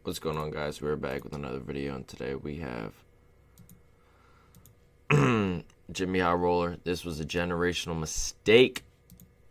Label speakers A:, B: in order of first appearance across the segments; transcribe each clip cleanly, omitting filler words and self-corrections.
A: What's going on, guys? We're back with another video, and today we have Jimmy High Roller. This was a generational mistake.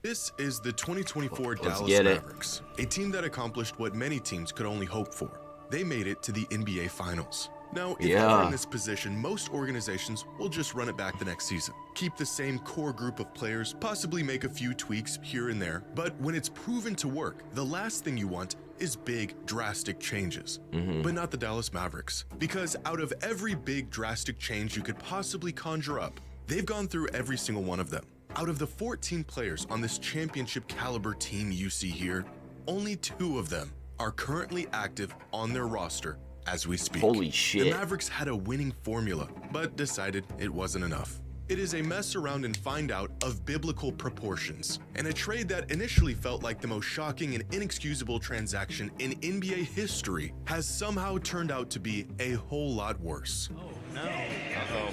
B: This is the 2024
A: Let's
B: Dallas
A: get it.
B: Mavericks, a team that accomplished what many teams could only hope for. They made it to the NBA Finals. Now, if you're in this position, most organizations will just run it back the next season. Keep the same core group of players, possibly make a few tweaks here and there, but when it's proven to work, the last thing you want is big, drastic changes. But not the Dallas Mavericks, because out of every big, drastic change you could possibly conjure up, they've gone through every single one of them. Out of the 14 players on this championship caliber team you see here, only 2 of them are currently active on their roster as we speak.
A: Holy shit.
B: The Mavericks had a winning formula, but decided it wasn't enough. It is a mess around and find out of biblical proportions, and a trade that initially felt like the most shocking and inexcusable transaction in NBA history has somehow turned out to be a whole lot worse.
C: Oh, no. Uh-oh.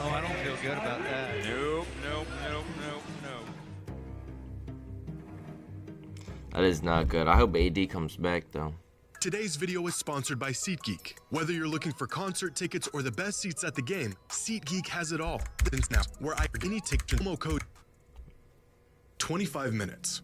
C: Oh, I don't feel good about that. Nope.
A: That is not good. I hope AD comes back, though.
B: Today's video is sponsored by SeatGeek. Whether you're looking for concert tickets or the best seats at the game, SeatGeek has it all. Since now, where I any ticket promo code 25 minutes.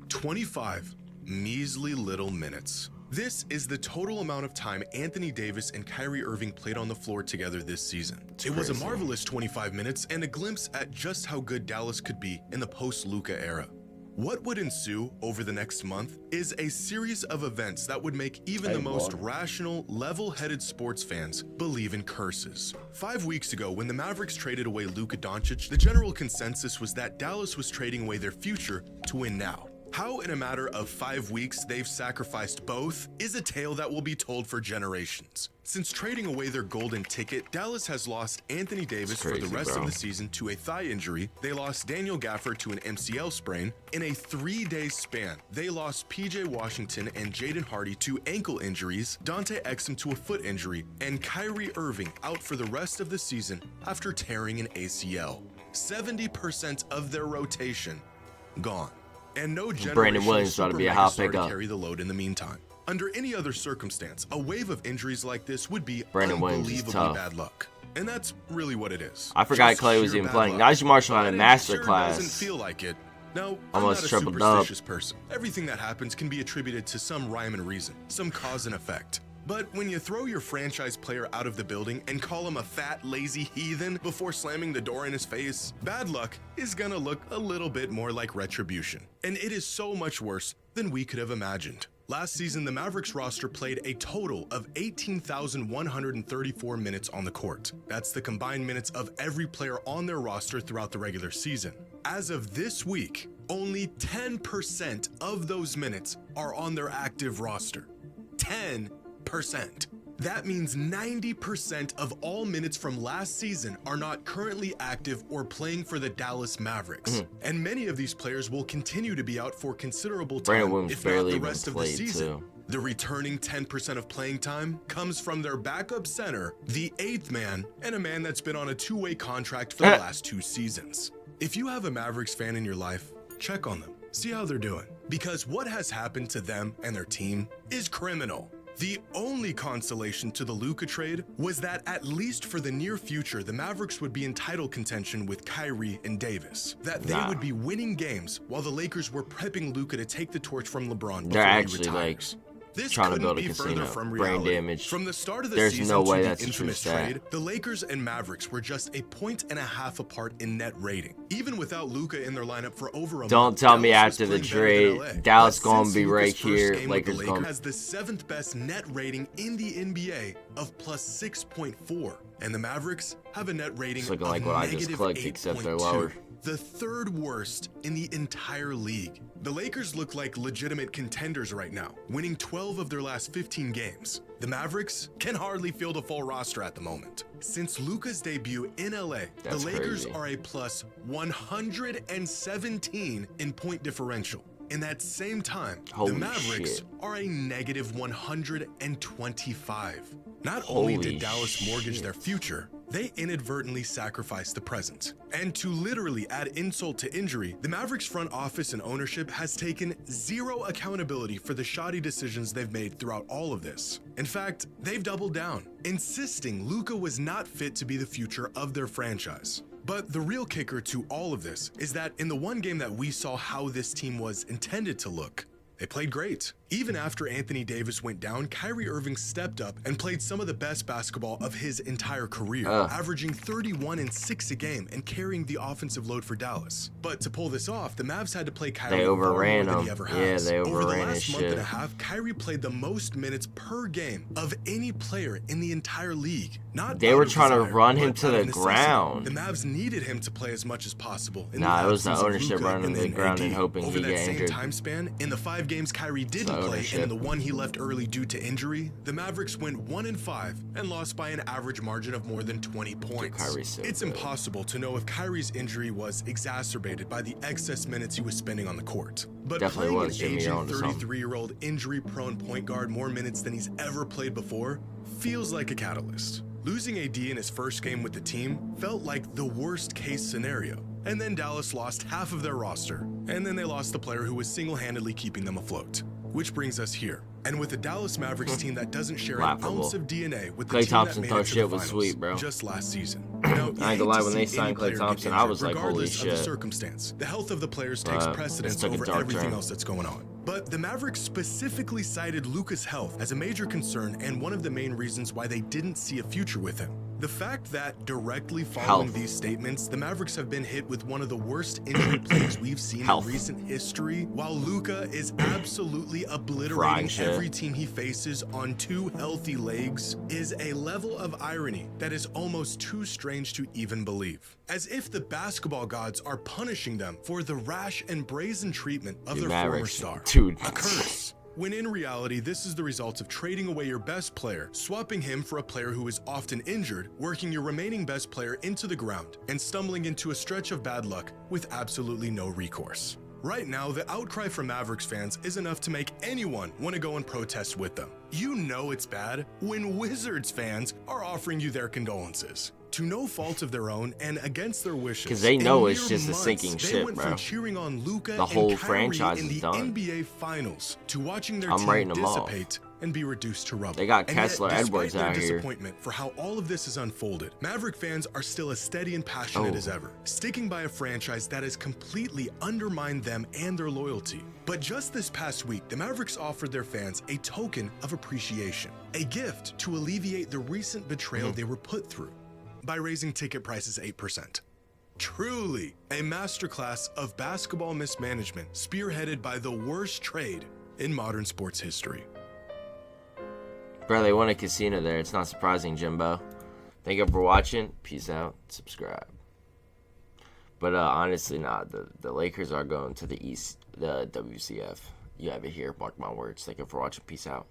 B: 25 measly little minutes. This is the total amount of time Anthony Davis and Kyrie Irving played on the floor together this season. It was a marvelous 25 minutes and a glimpse at just how good Dallas could be in the post-Luka era. What would ensue over the next month is a series of events that would make even the most rational, level-headed sports fans believe in curses. 5 weeks ago, when the Mavericks traded away Luka Doncic, the general consensus was that Dallas was trading away their future to win now. How in a matter of 5 weeks they've sacrificed both is a tale that will be told for generations. Since trading away their golden ticket, Dallas has lost Anthony Davis for the rest of the season to a thigh injury. They lost Daniel Gafford to an MCL sprain. In a 3-day span, they lost PJ Washington and Jaden Hardy to ankle injuries, Dante Exum to a foot injury, and Kyrie Irving out for the rest of the season after tearing an ACL. 70% of their rotation gone. And no
A: Brandon Williams ought to be a hot
B: to
A: pickup.
B: carry the load in the meantime. Under any other circumstance, a wave of injuries like this would be
A: Brandon Williams is
B: unbelievably
A: tough.
B: bad luck. And that's really what it is.
A: I forgot
B: Just
A: Clay was
B: sheer
A: even
B: bad
A: playing.
B: luck.
A: Najee Marshall had a
B: But it
A: master
B: sure
A: class.
B: doesn't feel like it. Now, I'm
A: Almost
B: not a
A: triple
B: superstitious person. Everything that happens can be attributed to some rhyme and reason, some cause and effect. But when you throw your franchise player out of the building and call him a fat, lazy heathen before slamming the door in his face, bad luck is gonna look a little bit more like retribution. And it is so much worse than we could have imagined. Last season, the Mavericks roster played a total of 18,134 minutes on the court. That's the combined minutes of every player on their roster throughout the regular season. As of this week, only 10% of those minutes are on their active roster. 10%. That means 90% of all minutes from last season are not currently active or playing for the Dallas Mavericks. And many of these players will continue to be out for considerable time, if not the rest of the season. The returning 10% of playing time comes from their backup center, the 8th man, and a man that's been on a 2-way contract for the last 2 seasons. If you have a Mavericks fan in your life, check on them, see how they're doing. Because what has happened to them and their team is criminal. The only consolation to the Luka trade was that at least for the near future, the Mavericks would be in title contention with Kyrie and Davis. That they would be winning games while the Lakers were prepping Luka to take the torch from LeBron before he retires. This
A: trying to build a
B: couldn't be further
A: casino.
B: from
A: Brain
B: reality.
A: damage.
B: From the start of the
A: There's
B: season
A: no way
B: to
A: that's
B: the
A: a true
B: infamous
A: stat.
B: trade, the Lakers and Mavericks were just a 1.5 apart in net rating. Even without Luka in their lineup for over a month.
A: Don't tell me
B: Dallas
A: after the
B: was playing better than
A: trade,
B: LA.
A: Dallas
B: But
A: gonna
B: since
A: be
B: Luka's
A: right
B: first
A: here.
B: game with the
A: Lakers gonna
B: has the 7th best net rating in the NBA of +6.4, and the Mavericks have a net rating
A: It's
B: of
A: looking like what I just clicked, except they're lower.
B: the 3rd worst in the entire league. The Lakers look like legitimate contenders right now, winning 12 of their last 15 games. The Mavericks can hardly field a full roster at the moment. Since Luka's debut in LA, the Lakers are a +117 in point differential. In that same time, the Mavericks are a -125. Not only did Dallas mortgage their future, they inadvertently sacrificed the present. And to literally add insult to injury, the Mavericks front office and ownership has taken zero accountability for the shoddy decisions they've made throughout all of this. In fact, they've doubled down, insisting Luka was not fit to be the future of their franchise. But the real kicker to all of this is that in the one game that we saw how this team was intended to look, they played great. Even after Anthony Davis went down, Kyrie Irving stepped up and played some of the best basketball of his entire career, averaging 31 and 6 a game and carrying the offensive load for Dallas. But to pull this off, the Mavs had to play Kyrie
A: They overran
B: more than
A: him.
B: he ever
A: Yeah,
B: has.
A: they
B: Over the
A: overran his
B: last month
A: shit.
B: and a half, Kyrie played the most minutes per game of any player in the entire league. Not
A: They
B: out
A: were
B: of
A: trying to
B: desire,
A: run him
B: but
A: to
B: out
A: the
B: of necessity.
A: ground.
B: The Mavs needed him to play as much as possible. In
A: Nah,
B: the
A: it was the
B: absence of
A: ownership
B: Luka
A: running
B: and
A: to the
B: then
A: ground
B: AD.
A: and hoping
B: Over
A: he'd
B: that
A: get
B: same
A: injured.
B: time span, in the 5 games Kyrie didn't play
A: ownership.
B: and in the one he left early due to injury, the Mavericks went 1-5 and lost by an average margin of more than 20 points.
A: Kyrie's so
B: It's
A: good.
B: impossible to know if Kyrie's injury was exacerbated by the excess minutes he was spending on the court. But
A: Definitely
B: playing
A: was,
B: an
A: Jimmy. You're
B: aging
A: onto something.
B: 33-year-old injury-prone point guard more minutes than he's ever played before feels like a catalyst. Losing AD in his first game with the team felt like the worst-case scenario. And then Dallas lost half of their roster, and then they lost the player who was single-handedly keeping them afloat. Which brings us here. And with the Dallas Mavericks team that doesn't share an
A: Laughable.
B: ounce of DNA with the
A: Klay
B: team
A: Thompson
B: that made
A: thought
B: it to
A: shit
B: the
A: was
B: finals
A: sweet, bro.
B: just last season. Now, you
A: I ain't gonna
B: hate
A: lie,
B: to
A: when they
B: see
A: signed
B: any
A: Klay
B: player get
A: Thompson, I
B: injured,
A: was like, holy
B: regardless of the
A: shit.
B: circumstance. The health of the players takes
A: But
B: precedence
A: this took a
B: over
A: dark
B: everything
A: turn.
B: else that's going on. But the Mavericks specifically cited Luka's health as a major concern and one of the main reasons why they didn't see a future with him. The fact that directly following
A: Health.
B: these statements, the Mavericks have been hit with one of the worst injury plagues we've seen
A: Health.
B: in recent history, while Luka is absolutely obliterating
A: Frying shit.
B: every team he faces on 2 healthy legs, is a level of irony that is almost too strange to even believe. As if the basketball gods are punishing them for the rash and brazen treatment of
A: Dude,
B: their former
A: Mavericks,
B: star.
A: dude.
B: A curse. When in reality, this is the result of trading away your best player, swapping him for a player who is often injured, working your remaining best player into the ground, and stumbling into a stretch of bad luck with absolutely no recourse. Right now, the outcry from Mavericks fans is enough to make anyone want to go and protest with them. You know it's bad when Wizards fans are offering you their condolences. To no fault of their own and against their wishes.
A: 'Cause they know
B: in
A: it's
B: mere
A: just a
B: months,
A: sinking
B: they
A: ship,
B: went
A: bro.
B: from cheering on Luka
A: The whole
B: and Kyrie
A: franchise
B: in
A: is
B: the
A: done.
B: NBA Finals to watching their
A: I'm
B: team
A: writing them off.
B: dissipate and be reduced to rubble.
A: They got
B: And yet,
A: Kessler
B: despite
A: Edwards
B: their
A: out here.
B: disappointment for how all of this has unfolded, Maverick fans are still as steady and passionate
A: Oh.
B: as ever, sticking by a franchise that has completely undermined them and their loyalty. But just this past week, the Mavericks offered their fans a token of appreciation, a gift to alleviate the recent betrayal they were put through by raising ticket prices 8%. Truly a masterclass of basketball mismanagement spearheaded by the worst trade in modern sports history.
A: Bro, they won a casino there. It's not surprising, Jimbo. Thank you for watching. Peace out. Subscribe. But honestly, the Lakers are going to the East, the WCF. You have it here. Mark my words. Thank you for watching. Peace out.